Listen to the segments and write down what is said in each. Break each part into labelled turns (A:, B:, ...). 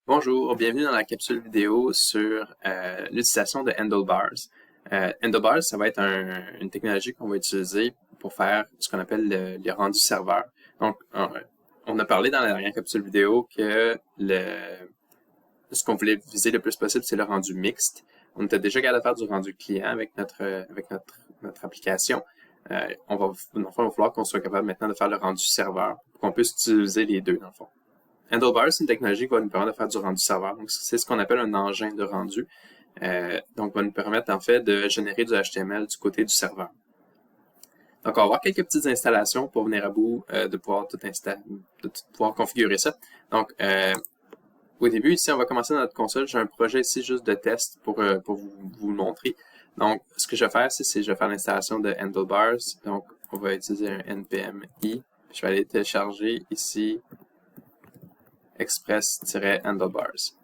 A: Bonjour, bienvenue dans la capsule vidéo sur l'utilisation de handlebars. Handlebars, ça va être une technologie qu'on va utiliser pour faire ce qu'on appelle les rendus serveurs. Donc, on a parlé dans la dernière capsule vidéo que ce qu'on voulait viser le plus possible, c'est le rendu mixte. On était déjà capable de faire du rendu client avec notre application. Dans le fond, il va falloir qu'on soit capable maintenant de faire le rendu serveur pour qu'on puisse utiliser les deux, dans le fond. Handlebars, c'est une technologie qui va nous permettre de faire du rendu serveur. Donc, c'est ce qu'on appelle un engin de rendu. Donc, va nous permettre, en fait, de générer du HTML du côté du serveur. Donc, on va avoir quelques petites installations pour venir à bout de pouvoir pouvoir configurer ça. Donc, au début, ici, on va commencer dans notre console. J'ai un projet ici juste de test pour vous le montrer. Donc, ce que je vais faire, c'est je vais faire l'installation de Handlebars. Donc, on va utiliser un npm i. Je vais aller télécharger ici express-handlebars.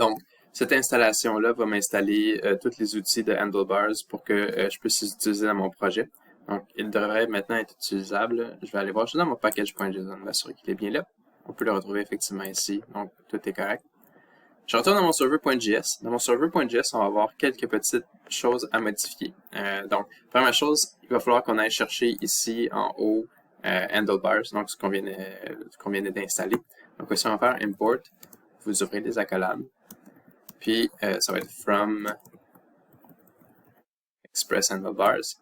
A: Donc, cette installation-là va m'installer tous les outils de Handlebars pour que je puisse les utiliser dans mon projet. Donc, il devrait maintenant être utilisable. Je vais aller voir juste dans mon package.json, m'assurer qu'il est bien là. On peut le retrouver effectivement ici, donc tout est correct. Je retourne dans mon server.js. Dans mon server.js, on va avoir quelques petites choses à modifier. Donc, première chose, il va falloir qu'on aille chercher ici en haut handlebars, donc ce qu'on vient d'installer. Donc ici, on va faire import. Vous ouvrez les accolades. Puis, ça va être from express handlebars.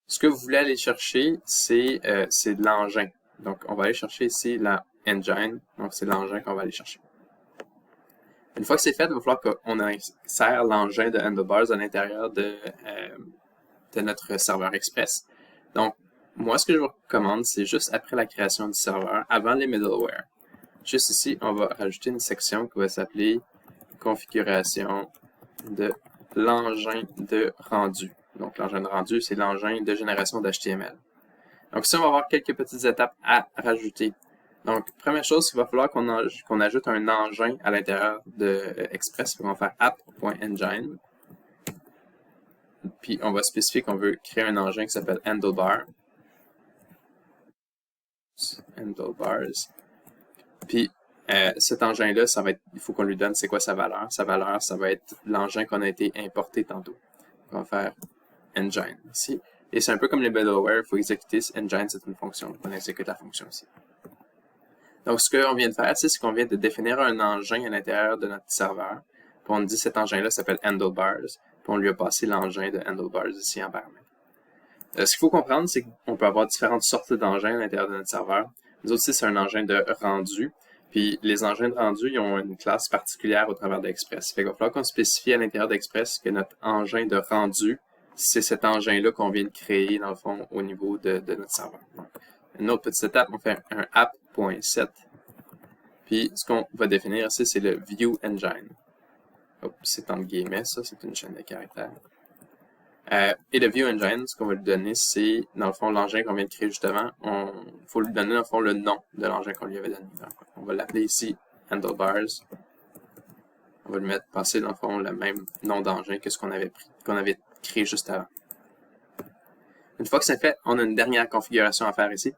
A: Ce que vous voulez aller chercher, c'est de l'engin. Donc, on va aller chercher ici la engine. Donc, c'est l'engin qu'on va aller chercher. Une fois que c'est fait, il va falloir qu'on insère l'engin de handlebars à l'intérieur de notre serveur express. Donc, moi, ce que je vous recommande, c'est juste après la création du serveur, avant les middleware. Juste ici, on va rajouter une section qui va s'appeler configuration de l'engin de rendu. Donc, l'engin de rendu, c'est l'engin de génération d'HTML. Donc, ici, on va avoir quelques petites étapes à rajouter. Donc, première chose, il va falloir qu'on ajoute un engin à l'intérieur de Express. On va faire app.engine. Puis, on va spécifier qu'on veut créer un engin qui s'appelle handlebar. Handlebars. Puis, cet engin-là, il faut qu'on lui donne c'est quoi sa valeur. Sa valeur, ça va être l'engin qu'on a été importé tantôt. On va faire engine ici. Et c'est un peu comme les middleware, il faut exécuter engine, c'est une fonction. On exécute la fonction ici. Donc, ce qu'on vient de faire, c'est qu'on vient de définir un engin à l'intérieur de notre serveur. Puis on dit cet engin-là s'appelle handlebars. Puis on lui a passé l'engin de handlebars ici en paramètre. Ce qu'il faut comprendre, c'est qu'on peut avoir différentes sortes d'engins à l'intérieur de notre serveur. Nous autres, c'est un engin de rendu. Puis les engins de rendu, ils ont une classe particulière au travers d'Express. Fait qu'il va falloir qu'on spécifie à l'intérieur d'Express que notre engin de rendu, c'est cet engin-là qu'on vient de créer, dans le fond, au niveau de notre serveur. Donc, une autre petite étape, on fait un app.set. Puis, ce qu'on va définir ici, c'est le view engine. C'est entre guillemets, ça, c'est une chaîne de caractères. Et le view engine, ce qu'on va lui donner, c'est, dans le fond, l'engin qu'on vient de créer justement. Il faut lui donner, dans le fond, le nom de l'engin qu'on lui avait donné. Donc, on va l'appeler ici handlebars. On va lui passer, dans le fond, le même nom d'engin que ce qu'on avait créé juste avant. Une fois que c'est fait, on a une dernière configuration à faire ici.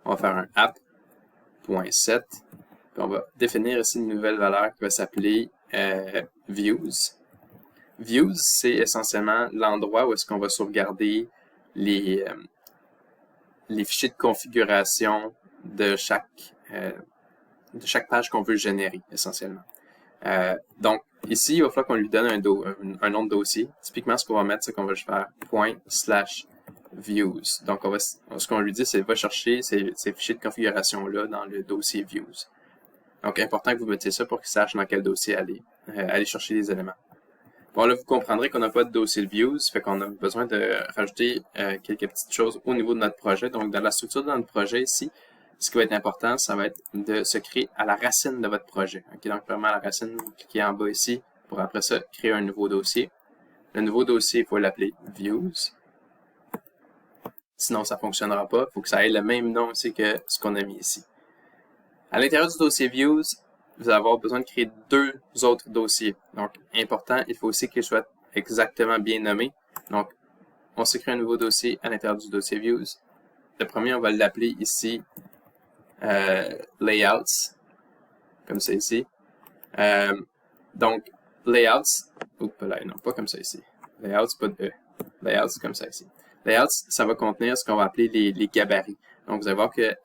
A: On va faire un app.set. Puis on va définir ici une nouvelle valeur qui va s'appeler views. Views, c'est essentiellement l'endroit où est-ce qu'on va sauvegarder les fichiers de configuration de chaque page qu'on veut générer, essentiellement. Donc, ici, il va falloir qu'on lui donne un nom de dossier. Typiquement, ce qu'on va mettre, c'est qu'on va faire ./views. Donc, ce qu'on lui dit, c'est va chercher ces fichiers de configuration-là dans le dossier views. Donc, important que vous mettiez ça pour qu'il sache dans quel dossier aller chercher les éléments. Bon, là, vous comprendrez qu'on n'a pas de dossier views, fait qu'on a besoin de rajouter quelques petites choses au niveau de notre projet. Donc, dans la structure de notre projet ici, ce qui va être important, ça va être de se créer à la racine de votre projet. Okay, donc, vraiment à la racine, vous cliquez en bas ici pour après ça créer un nouveau dossier. Le nouveau dossier, il faut l'appeler views. Sinon, ça ne fonctionnera pas. Il faut que ça ait le même nom aussi que ce qu'on a mis ici. À l'intérieur du dossier views, vous allez avoir besoin de créer deux autres dossiers. Donc, important, il faut aussi qu'ils soient exactement bien nommés. Donc, on se crée un nouveau dossier à l'intérieur du dossier views. Le premier, on va l'appeler ici layouts, comme ça ici. Donc, layouts, oups là, non, pas comme ça ici. Layouts, pas de E. Layouts, comme ça ici. Layouts, ça va contenir ce qu'on va appeler les gabarits. Donc, vous allez voir que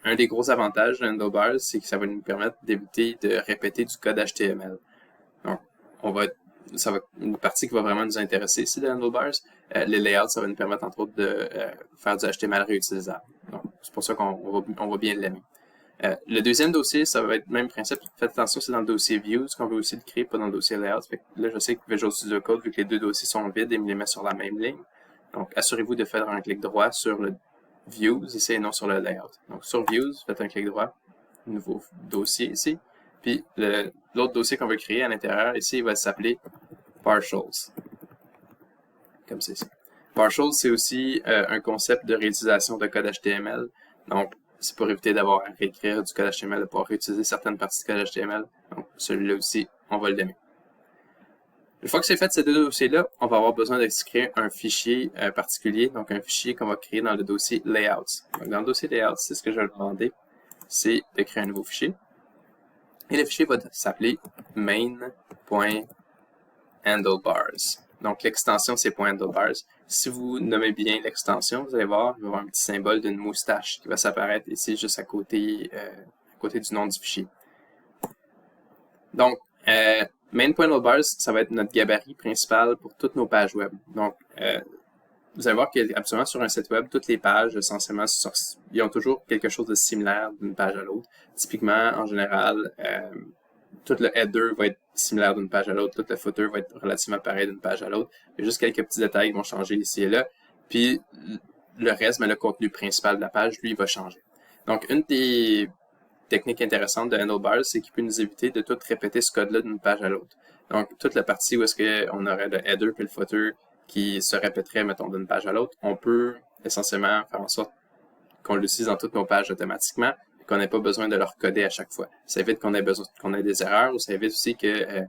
A: un des gros avantages de Handlebars, c'est que ça va nous permettre d'éviter de répéter du code HTML. Donc, ça va une partie qui va vraiment nous intéresser ici de Handlebars. Les layouts, ça va nous permettre entre autres de faire du HTML réutilisable. Donc, c'est pour ça qu'on va bien l'aimer. Le deuxième dossier, ça va être le même principe. Faites attention, c'est dans le dossier Views qu'on veut aussi le créer, pas dans le dossier Layout. Fait que là, je sais que Visual Studio Code, vu que les deux dossiers sont vides, il me les met sur la même ligne. Donc, assurez-vous de faire un clic droit sur le Views ici et non sur le Layout. Donc, sur Views, faites un clic droit, nouveau dossier ici. Puis, l'autre dossier qu'on veut créer à l'intérieur, ici, il va s'appeler Partials. Comme c'est ici. Partials, c'est aussi un concept de réutilisation de code HTML. Donc, c'est pour éviter d'avoir à réécrire du code HTML, de pouvoir réutiliser certaines parties du code HTML. Donc, celui-là aussi, on va le donner. Une fois que c'est fait ces deux dossiers-là, on va avoir besoin de créer un fichier particulier, donc un fichier qu'on va créer dans le dossier Layouts. Donc, dans le dossier Layouts, c'est ce que je vais demander, c'est de créer un nouveau fichier. Et le fichier va s'appeler main.handlebars. Donc, l'extension, c'est .handlebars. Si vous nommez bien l'extension, vous allez voir, il va y avoir un petit symbole d'une moustache qui va s'apparaître ici, juste à côté du nom du fichier. Donc, main.handlebars, ça va être notre gabarit principal pour toutes nos pages web. Donc, vous allez voir qu'absolument sur un site web, toutes les pages, essentiellement, ils ont toujours quelque chose de similaire d'une page à l'autre. Typiquement, en général, tout le header va être similaire d'une page à l'autre, tout le footer va être relativement pareil d'une page à l'autre. Il y a juste quelques petits détails qui vont changer ici et là. Puis le reste, mais le contenu principal de la page, lui, va changer. Donc, une des techniques intéressantes de Handlebars, c'est qu'il peut nous éviter de tout répéter ce code-là d'une page à l'autre. Donc, toute la partie où est-ce qu'on aurait le header puis le footer qui se répéterait, mettons, d'une page à l'autre, on peut essentiellement faire en sorte qu'on l'utilise dans toutes nos pages automatiquement, qu'on n'ait pas besoin de le recoder à chaque fois. Ça évite qu'on ait des erreurs, ou ça évite aussi que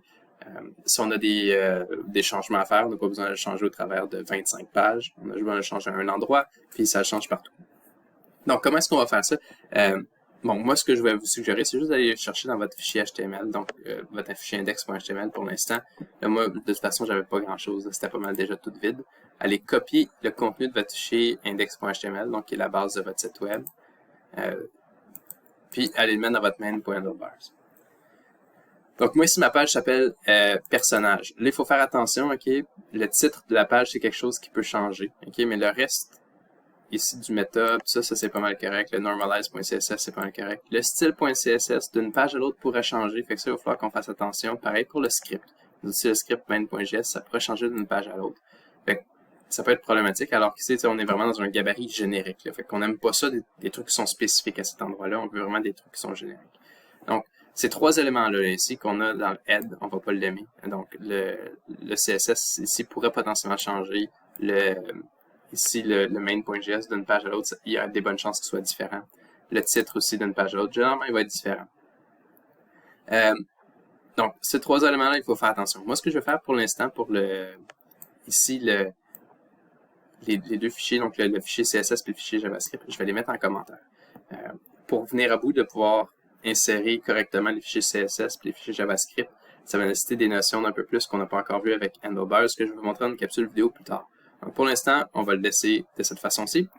A: si on a des changements à faire, on n'a pas besoin de le changer au travers de 25 pages. On a besoin de le changer à un endroit, puis ça change partout. Donc, comment est-ce qu'on va faire ça? Bon, moi, ce que je vais vous suggérer, c'est juste d'aller chercher dans votre fichier HTML, donc votre fichier index.html pour l'instant. Moi, de toute façon, j'avais pas grand-chose, c'était pas mal déjà tout vide. Allez copier le contenu de votre fichier index.html, donc qui est la base de votre site web. Puis, allez le mettre dans votre main.handlebars. Donc, moi, ici, ma page s'appelle personnage. Là, il faut faire attention, OK? Le titre de la page, c'est quelque chose qui peut changer, OK? Mais le reste, ici, du meta, ça c'est pas mal correct. Le normalize.css, c'est pas mal correct. Le style.css, d'une page à l'autre, pourrait changer. Fait que ça, il va falloir qu'on fasse attention. Pareil pour le script. Aussi, le script main.js, ça pourrait changer d'une page à l'autre. Fait que ça peut être problématique, alors qu'ici, on est vraiment dans un gabarit générique. Là. Fait qu'on n'aime pas ça, des trucs qui sont spécifiques à cet endroit-là. On veut vraiment des trucs qui sont génériques. Donc, ces trois éléments-là ici qu'on a dans le head, on va pas l'aimer. Donc, le CSS ici pourrait potentiellement changer. Ici, le main.js d'une page à l'autre, il y a des bonnes chances qu'il soit différent. Le titre aussi d'une page à l'autre, généralement, il va être différent. Donc, ces trois éléments-là, il faut faire attention. Moi, ce que je vais faire pour l'instant, pour ici, les deux fichiers, donc le fichier CSS et le fichier JavaScript, je vais les mettre en commentaire. Pour venir à bout de pouvoir insérer correctement les fichiers CSS et les fichiers JavaScript, ça va nécessiter des notions d'un peu plus qu'on n'a pas encore vu avec Handlebars, que je vais vous montrer dans une capsule vidéo plus tard. Donc, pour l'instant, on va le laisser de cette façon-ci.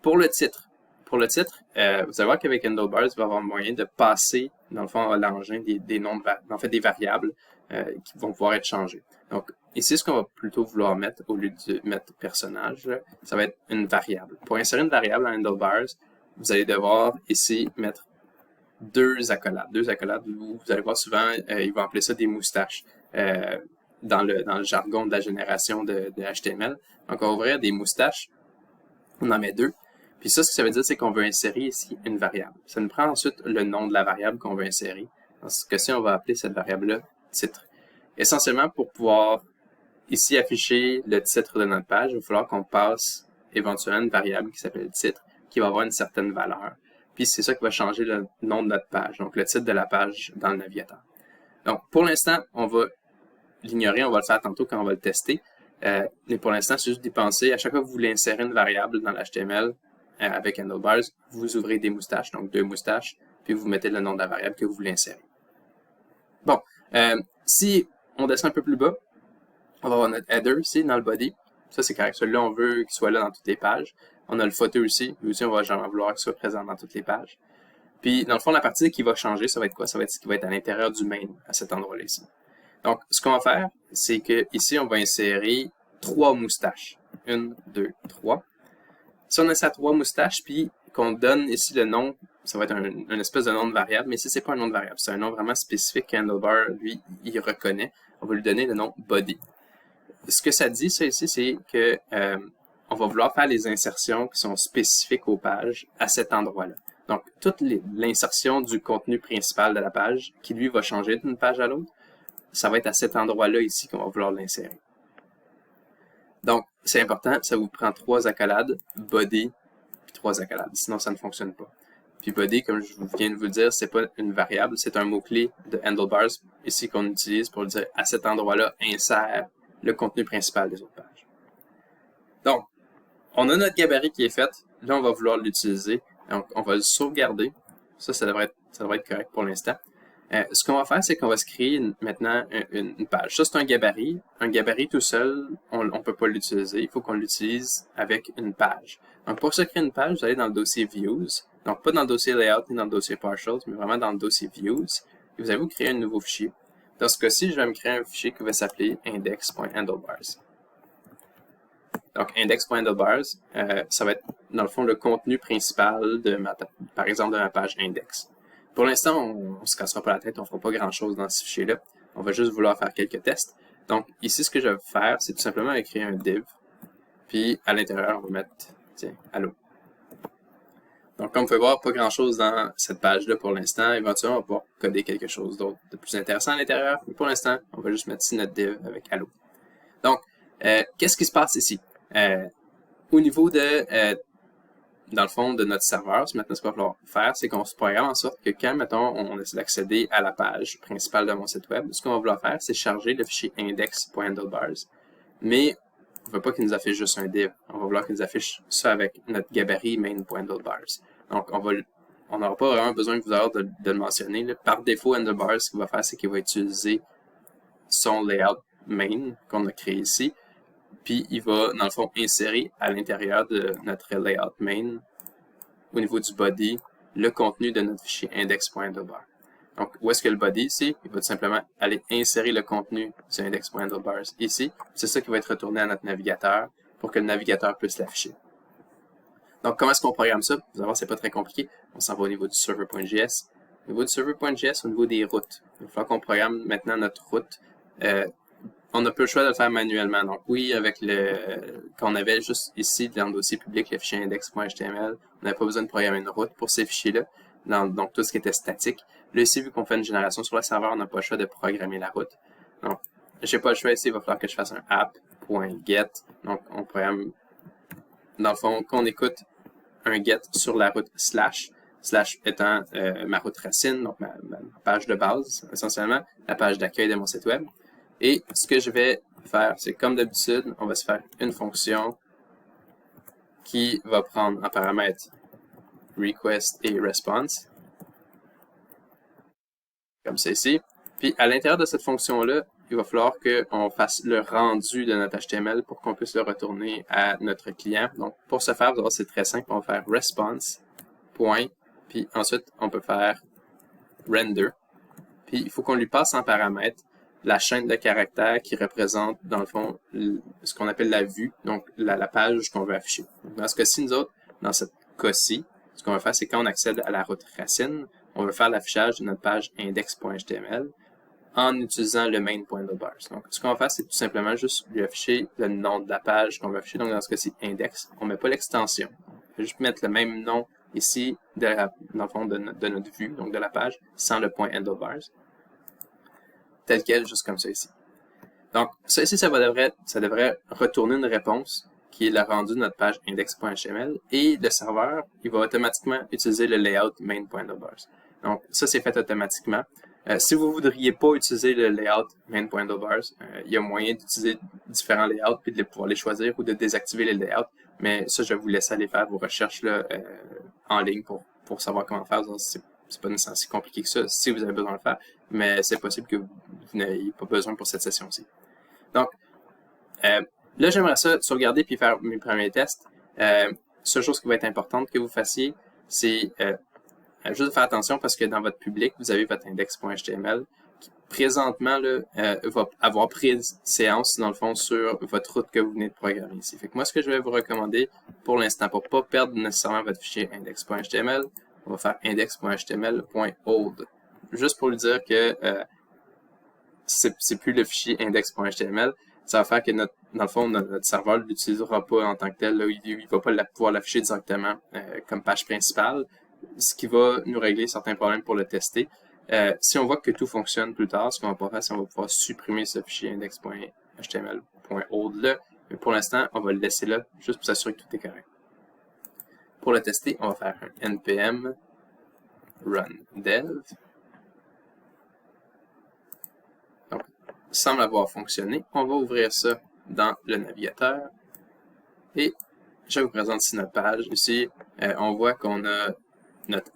A: Pour le titre, vous allez voir qu'avec Handlebars, il va y avoir moyen de passer, dans le fond, à l'engin des noms, des variables qui vont pouvoir être changées. Donc, ici, ce qu'on va plutôt vouloir mettre, au lieu de mettre personnage, ça va être une variable. Pour insérer une variable en Handlebars, vous allez devoir ici mettre deux accolades. Vous allez voir souvent, ils vont appeler ça des moustaches dans le jargon de la génération de HTML. Donc, on va ouvrir des moustaches. On en met deux. Puis ça, ce que ça veut dire, c'est qu'on veut insérer ici une variable. Ça nous prend ensuite le nom de la variable qu'on veut insérer. Dans ce cas-ci, on va appeler cette variable-là titre. Essentiellement, pour pouvoir ici afficher le titre de notre page, il va falloir qu'on passe éventuellement une variable qui s'appelle titre, qui va avoir une certaine valeur. Puis c'est ça qui va changer le nom de notre page, donc le titre de la page dans le navigateur. Donc, pour l'instant, on va l'ignorer, on va le faire tantôt quand on va le tester. Mais pour l'instant, c'est juste d'y penser. À chaque fois que vous voulez insérer une variable dans l'HTML avec Handlebars, vous ouvrez des moustaches, donc 2 moustaches, puis vous mettez le nom de la variable que vous voulez insérer. Bon, si on descend un peu plus bas, on va avoir notre header ici dans le body. Ça, c'est correct. Celui-là, on veut qu'il soit là dans toutes les pages. On a le footer aussi. Lui aussi, on va genre vouloir qu'il soit présent dans toutes les pages. Puis, dans le fond, la partie qui va changer, ça va être quoi? Ça va être ce qui va être à l'intérieur du main, à cet endroit-là ici. Donc, ce qu'on va faire, c'est que ici, on va insérer 3 moustaches. 1, 2, 3. Si on insère 3 moustaches, puis qu'on donne ici le nom, ça va être un espèce de nom de variable, mais ici, c'est pas un nom de variable. C'est un nom vraiment spécifique qu'Handlebar, lui, il reconnaît. On va lui donner le nom body. Ce que ça dit, ça ici, c'est que on va vouloir faire les insertions qui sont spécifiques aux pages à cet endroit-là. Donc, toute l'insertion du contenu principal de la page, qui lui va changer d'une page à l'autre, ça va être à cet endroit-là ici qu'on va vouloir l'insérer. Donc, c'est important, ça vous prend 3 accolades, body, puis 3 accolades, sinon ça ne fonctionne pas. Puis body, comme je viens de vous le dire, c'est pas une variable, c'est un mot-clé de Handlebars ici qu'on utilise pour dire à cet endroit-là, insère le contenu principal des autres pages. Donc, on a notre gabarit qui est fait. Là, on va vouloir l'utiliser. Donc, on va le sauvegarder. Ça devrait être correct pour l'instant. Ce qu'on va faire, c'est qu'on va se créer maintenant une page. Ça, c'est un gabarit. Un gabarit tout seul, on ne peut pas l'utiliser. Il faut qu'on l'utilise avec une page. Donc, pour se créer une page, vous allez dans le dossier Views. Donc, pas dans le dossier Layout ni dans le dossier Partials, mais vraiment dans le dossier Views. Et vous allez vous créer un nouveau fichier. Dans ce cas-ci, je vais me créer un fichier qui va s'appeler index.handlebars. Donc, index.handlebars, ça va être, dans le fond, le contenu principal de par exemple, de ma page index. Pour l'instant, on ne se cassera pas la tête, on ne fera pas grand-chose dans ce fichier-là. On va juste vouloir faire quelques tests. Donc, ici, ce que je vais faire, c'est tout simplement écrire un div. Puis, à l'intérieur, on va mettre, tiens, hello. Donc, comme vous pouvez voir, pas grand-chose dans cette page-là pour l'instant. Éventuellement, on va pouvoir coder quelque chose d'autre de plus intéressant à l'intérieur. Mais pour l'instant, on va juste mettre ici notre div avec hello. Donc, qu'est-ce qui se passe ici? Au niveau de, dans le fond, de notre serveur, maintenant, ce qu'on va falloir faire, c'est qu'on se programme en sorte que quand, mettons, on essaie d'accéder à la page principale de mon site web, ce qu'on va vouloir faire, c'est charger le fichier index.handlebars. Mais on ne veut pas qu'il nous affiche juste un div. On va vouloir qu'il nous affiche ça avec notre gabarit main.handlebars. Donc, on n'aura pas vraiment besoin que vous ayez de le mentionner. Là. Par défaut, Handlebars, ce qu'il va faire, c'est qu'il va utiliser son layout main qu'on a créé ici. Puis, il va, dans le fond, insérer à l'intérieur de notre layout main, au niveau du body, le contenu de notre fichier index.handlebars. Donc, où est-ce que le body ici? Il va tout simplement aller insérer le contenu du index.handlebars ici. C'est ça qui va être retourné à notre navigateur pour que le navigateur puisse l'afficher. Donc, comment est-ce qu'on programme ça? Vous allez voir, c'est pas très compliqué. On s'en va au niveau du server.js. Au niveau du server.js, au niveau des routes, il va falloir qu'on programme maintenant notre route. On n'a pas le choix de le faire manuellement. Donc oui, avec qu'on avait juste ici dans le dossier public, le fichier index.html, on n'avait pas besoin de programmer une route pour ces fichiers-là. Donc tout ce qui était statique. Là ici, vu qu'on fait une génération sur le serveur, on n'a pas le choix de programmer la route. Donc, j'ai pas le choix ici, il va falloir que je fasse un app.get. Donc on programme, dans le fond, qu'on écoute un get sur la route slash étant ma route racine, donc ma page de base, essentiellement, la page d'accueil de mon site web. Et ce que je vais faire, c'est comme d'habitude, on va se faire une fonction qui va prendre en paramètre request et response, comme ça ici. Puis à l'intérieur de cette fonction-là, il va falloir qu'on fasse le rendu de notre HTML pour qu'on puisse le retourner à notre client. Donc pour ce faire, c'est très simple, on va faire response, point, puis ensuite on peut faire render. Puis il faut qu'on lui passe en paramètre la chaîne de caractères qui représente, dans le fond, ce qu'on appelle la vue, donc la page qu'on veut afficher. Dans ce cas-ci, nous autres, dans cette cas-ci, ce qu'on va faire, c'est quand on accède à la route racine, on veut faire l'affichage de notre page index.html en utilisant le main.handlebars. Donc, ce qu'on va faire, c'est tout simplement juste lui afficher le nom de la page qu'on veut afficher. Donc, dans ce cas-ci, index. On ne met pas l'extension. On va juste mettre le même nom ici, dans le fond, de notre vue, donc de la page, sans le point handlebars. Tel quel, juste comme ça ici. Donc, ça ici, ça devrait retourner une réponse qui est le rendu de notre page index.html et le serveur, il va automatiquement utiliser le layout main.handlebars. Donc, ça, c'est fait automatiquement. Si vous ne voudriez pas utiliser le layout main.handlebars, il y a moyen d'utiliser différents layouts puis de pouvoir les choisir ou de désactiver les layouts. mais ça, je vais vous laisser aller faire vos recherches là, en ligne pour savoir comment faire. C'est pas nécessairement si compliqué que ça si vous avez besoin de le faire, mais c'est possible que vous n'ayez pas besoin pour cette session-ci. Donc, là, j'aimerais ça sauvegarder puis faire mes premiers tests. Seule chose qui va être importante que vous fassiez, c'est juste faire attention parce que dans votre public, vous avez votre index.html qui présentement là, va avoir préséance dans le fond sur votre route que vous venez de programmer ici. Fait que moi, ce que je vais vous recommander pour l'instant, pour pas perdre nécessairement votre fichier index.html, on va faire index.html.old. Juste pour lui dire que c'est plus le fichier index.html. Ça va faire que dans le fond, notre serveur ne l'utilisera pas en tant que tel. Là, il ne va pas pouvoir l'afficher directement comme page principale, ce qui va nous régler certains problèmes pour le tester. Si on voit que tout fonctionne plus tard, ce qu'on va pouvoir faire, c'est qu'on va pouvoir supprimer ce fichier index.html.old là. Mais pour l'instant, on va le laisser là, juste pour s'assurer que tout est correct. Pour le tester, on va faire un npm run dev. Donc, semble avoir fonctionné. On va ouvrir ça dans le navigateur. Et je vous présente ici notre page. Ici, on voit qu'on a notre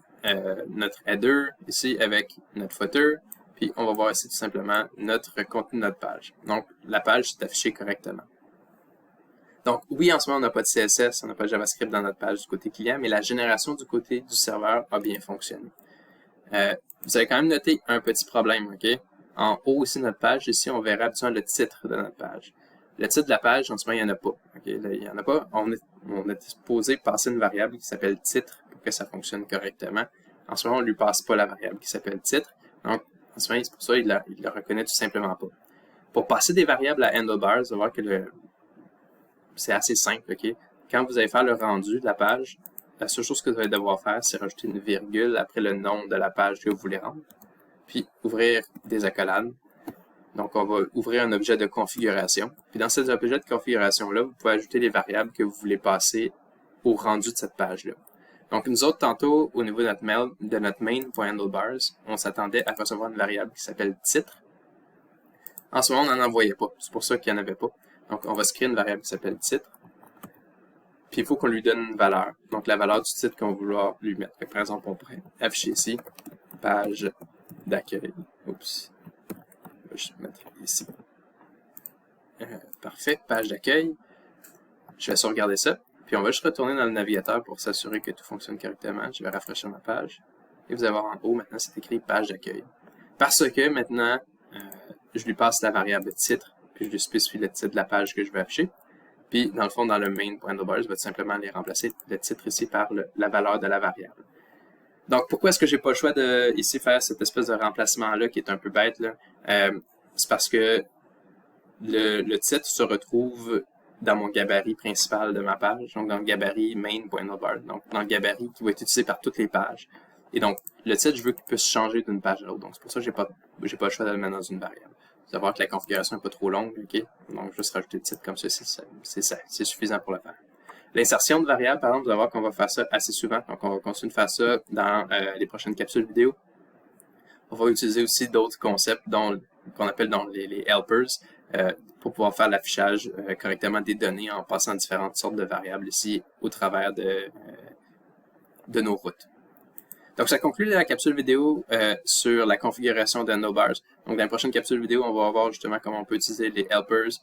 A: header ici avec notre footer. Puis, on va voir ici tout simplement notre contenu de notre page. Donc, la page est affichée correctement. Donc, oui, en ce moment, on n'a pas de CSS, on n'a pas de JavaScript dans notre page du côté client, mais la génération du côté du serveur a bien fonctionné. Vous avez quand même noté un petit problème, OK? En haut ici de notre page, ici, on verra absolument le titre de notre page. Le titre de la page, en ce moment, il n'y en a pas. Okay? Là, il n'y en a pas. On est supposé passer une variable qui s'appelle titre pour que ça fonctionne correctement. En ce moment, on ne lui passe pas la variable qui s'appelle titre. Donc, en ce moment, c'est pour ça qu'il le reconnaît tout simplement pas. Pour passer des variables à handlebars, vous allez voir que c'est assez simple, OK? Quand vous allez faire le rendu de la page, la seule chose que vous allez devoir faire, c'est rajouter une virgule après le nom de la page que vous voulez rendre, puis ouvrir des accolades. Donc, on va ouvrir un objet de configuration. Puis dans cet objet de configuration-là, vous pouvez ajouter les variables que vous voulez passer au rendu de cette page-là. Donc, nous autres, tantôt, au niveau de notre main.handlebars, on s'attendait à recevoir une variable qui s'appelle titre. En ce moment, on n'en envoyait pas. C'est pour ça qu'il n'y en avait pas. Donc, on va se créer une variable qui s'appelle titre. Puis, il faut qu'on lui donne une valeur. Donc, la valeur du titre qu'on va vouloir lui mettre. Fait que, par exemple, on pourrait afficher ici, page d'accueil. Oups. Je vais juste mettre ici. Parfait, page d'accueil. Je vais sauvegarder ça. Puis, on va juste retourner dans le navigateur pour s'assurer que tout fonctionne correctement. Je vais rafraîchir ma page. Et vous allez voir en haut, maintenant, c'est écrit page d'accueil. Parce que, maintenant, je lui passe la variable titre. Puis je lui spécifie le titre de la page que je veux afficher. Puis, dans le fond, dans le main.handlebars, je vais tout simplement aller remplacer le titre ici par la valeur de la variable. Donc, pourquoi est-ce que j'ai pas le choix de ici faire cette espèce de remplacement-là qui est un peu bête, là? C'est parce que le titre se retrouve dans mon gabarit principal de ma page, donc dans le gabarit main.handlebars, donc dans le gabarit qui va être utilisé par toutes les pages. Et donc, le titre, je veux qu'il puisse changer d'une page à l'autre. Donc, c'est pour ça que j'ai pas le choix de le mettre dans une variable. Vous allez voir que la configuration n'est pas trop longue, OK? Donc, juste rajouter le titre comme ça, c'est suffisant pour le faire. L'insertion de variables, par exemple, vous allez voir qu'on va faire ça assez souvent. Donc, on va continuer de faire ça dans les prochaines capsules vidéo. On va utiliser aussi d'autres concepts qu'on appelle les helpers pour pouvoir faire l'affichage correctement des données en passant différentes sortes de variables ici au travers de nos routes. Donc, ça conclut la capsule vidéo sur la configuration de handlebars. Donc, dans la prochaine capsule vidéo, on va voir justement comment on peut utiliser les helpers,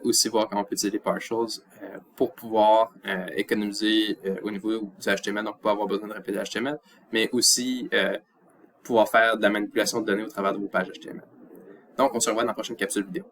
A: aussi voir comment on peut utiliser les partials pour pouvoir économiser au niveau du HTML, donc pas avoir besoin de répéter HTML, mais aussi pouvoir faire de la manipulation de données au travers de vos pages HTML. Donc, on se revoit dans la prochaine capsule vidéo.